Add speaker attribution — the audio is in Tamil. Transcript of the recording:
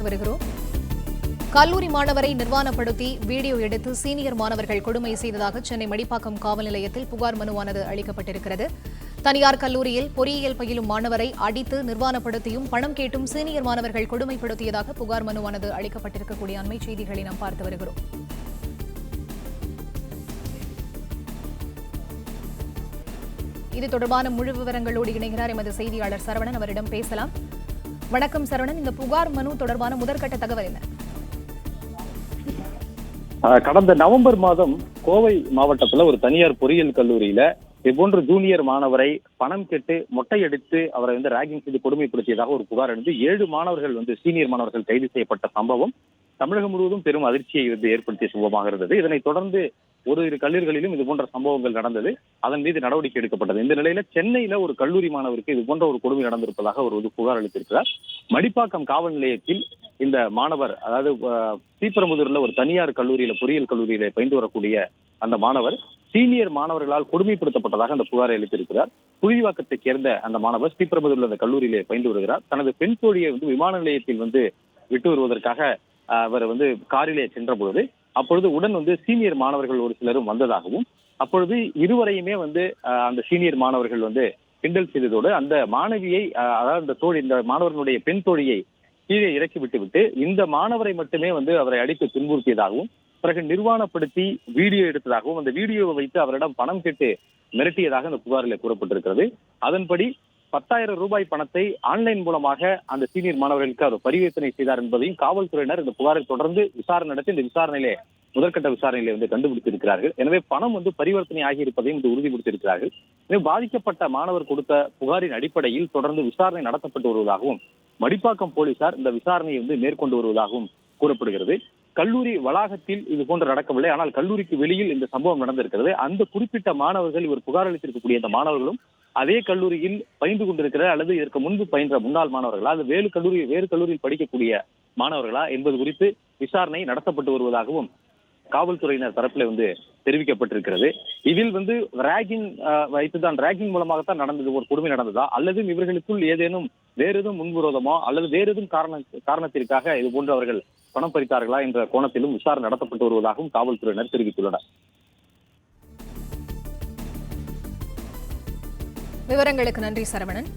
Speaker 1: பார்த்து வருகிறோம். கல்லூரி மாணவரை நிர்வாணப்படுத்தி வீடியோ எடுத்து சீனியர் மாணவர்கள் கொடுமை செய்ததாக சென்னை மடிப்பாக்கம் காவல் நிலையத்தில் புகார் மனுவானது அளிக்கப்பட்டிருக்கிறது. தனியார் கல்லூரியில் பொறியியல் பயிலும் மாணவரை அடித்து நிர்வாணப்படுத்தியும் பணம் கேட்டும் சீனியர் மாணவர்கள் கொடுமைப்படுத்தியதாக புகார் மனுவானது அளிக்கப்பட்டிருக்கக்கூடிய அண்மை செய்திகளை நாம் பார்த்து வருகிறோம். இது தொடர்பான முழு விவரங்களோடு இணைகிறார் எமது செய்தியாளர் சரவணன். அவரிடம் பேசலாம். வணக்கம் சரவணன், இந்த புகார் மனு தொடர்பான முதற்கட்ட தகவல் என்ன?
Speaker 2: கடந்த நவம்பர் மாதம் கோவை மாவட்டத்துல ஒரு தனியார் பொறியியல் கல்லூரியில இதுபோன்ற ஜூனியர் மாணவரை பணம் கேட்டு மொட்டையடித்து அவரை ராகிங் செய்து கொடுமைப்படுத்தியதாக ஒரு புகார் எழுந்து 7 மாணவர்கள் சீனியர் மாணவர்கள் கைது செய்யப்பட்ட சம்பவம் தமிழகம் முழுவதும் பெரும் அதிர்ச்சியை ஏற்படுத்திய சம்பவமாக இருந்தது. இதனைத் தொடர்ந்து ஒரு இரு கல்லூரிகளிலும் இது போன்ற சம்பவங்கள் நடந்தது. அதன் மீது நடவடிக்கை எடுக்கப்பட்டது. இந்த நிலையில சென்னையில ஒரு கல்லூரி மாணவருக்கு இது போன்ற ஒரு கொடுமை நடந்திருப்பதாக ஒரு புகார் அளித்திருக்கிறார். மடிப்பாக்கம் காவல் நிலையத்தில் இந்த மாணவர், அதாவது ஸ்ரீபெரும்புதூர்ல ஒரு தனியார் கல்லூரியில பொறியியல் கல்லூரியில பயின்று வரக்கூடிய அந்த மாணவர் சீனியர் மாணவர்களால் கொடுமைப்படுத்தப்பட்டதாக அந்த புகாரை அளித்திருக்கிறார். புலிவாக்கத்தை சேர்ந்த அந்த மாணவர் ஸ்ரீபெரும்புதூர்ல அந்த கல்லூரியிலே பயின்று வருகிறார். தனது பெண் தோழியை விமான நிலையத்தில் விட்டு வருவதற்காக அவர் காரிலே சென்ற பொழுது அப்பொழுது உடன் சீனியர் மாணவர்கள் ஒரு சிலரும் வந்ததாகவும், அப்பொழுது இருவரையுமே அந்த சீனியர் மாணவர்கள் கிண்டல் செய்ததோடு அந்த மாணவியை, அதாவது இந்த தோழி, இந்த மாணவர்களுடைய பெண் தோழியை கீழே இறக்கி விட்டுவிட்டு இந்த மாணவரை மட்டுமே அவரை அடித்து துன்புறுத்தியதாகவும், பிறகு நிர்வாணப்படுத்தி வீடியோ எடுத்ததாகவும், அந்த வீடியோவை வைத்து அவரிடம் பணம் கேட்டு மிரட்டியதாக அந்த புகாரில் கூறப்பட்டிருக்கிறது. அதன்படி 10,000 ரூபாய் பணத்தை ஆன்லைன் மூலமாக அந்த சீனியர் மாணவர்களுக்கு அவர் பரிவர்த்தனை செய்தார் என்பதையும் காவல்துறையினர் இந்த புகாரை தொடர்ந்து விசாரணை நடத்தி இந்த விசாரணையிலே முதற்கட்ட விசாரணையிலே கண்டுபிடித்திருக்கிறார்கள். எனவே பணம் பரிவர்த்தனை ஆகியிருப்பதையும் உறுதிப்படுத்தியிருக்கிறார்கள். எனவே பாதிக்கப்பட்ட மாணவர் கொடுத்த புகாரின் அடிப்படையில் தொடர்ந்து விசாரணை நடத்தப்பட்டு வருவதாகவும், மடிப்பாக்கம் போலீசார் இந்த விசாரணையை மேற்கொண்டு வருவதாகவும் கூறப்படுகிறது. கல்லூரி வளாகத்தில் இது போன்று நடக்கவில்லை, ஆனால் கல்லூரிக்கு வெளியில் இந்த சம்பவம் நடந்திருக்கிறது. அந்த குறிப்பிட்ட மாணவர்கள், இவர் புகார் அளித்திருக்கக்கூடிய இந்த மாணவர்களும் அதே கல்லூரியில் பயின்று கொண்டிருக்கிற அல்லது இதற்கு முன்பு பயின்ற முன்னாள் மாணவர்களா, அது வேறு கல்லூரியில் படிக்கக்கூடிய மாணவர்களா என்பது குறித்து விசாரணை நடத்தப்பட்டு வருவதாகவும் காவல்துறையினர் தரப்பில் தெரிவிக்கப்பட்டிருக்கிறது. இதில் ராகிங் வைத்துதான், ராகிங் மூலமாகத்தான் நடந்தது, ஒரு கொடுமை நடந்ததா, அல்லது இவர்களுக்குள் ஏதேனும் வேறு எதுவும் முன்விரோதமோ அல்லது வேறு எதுவும் காரணத்திற்காக இது போன்று அவர்கள் பணம் பறித்தார்களா என்ற கோணத்திலும் விசாரணை நடத்தப்பட்டு வருவதாகவும் காவல்துறையினர் தெரிவித்துள்ளனர்.
Speaker 1: விவரங்களுக்கு நன்றி சரவணன்.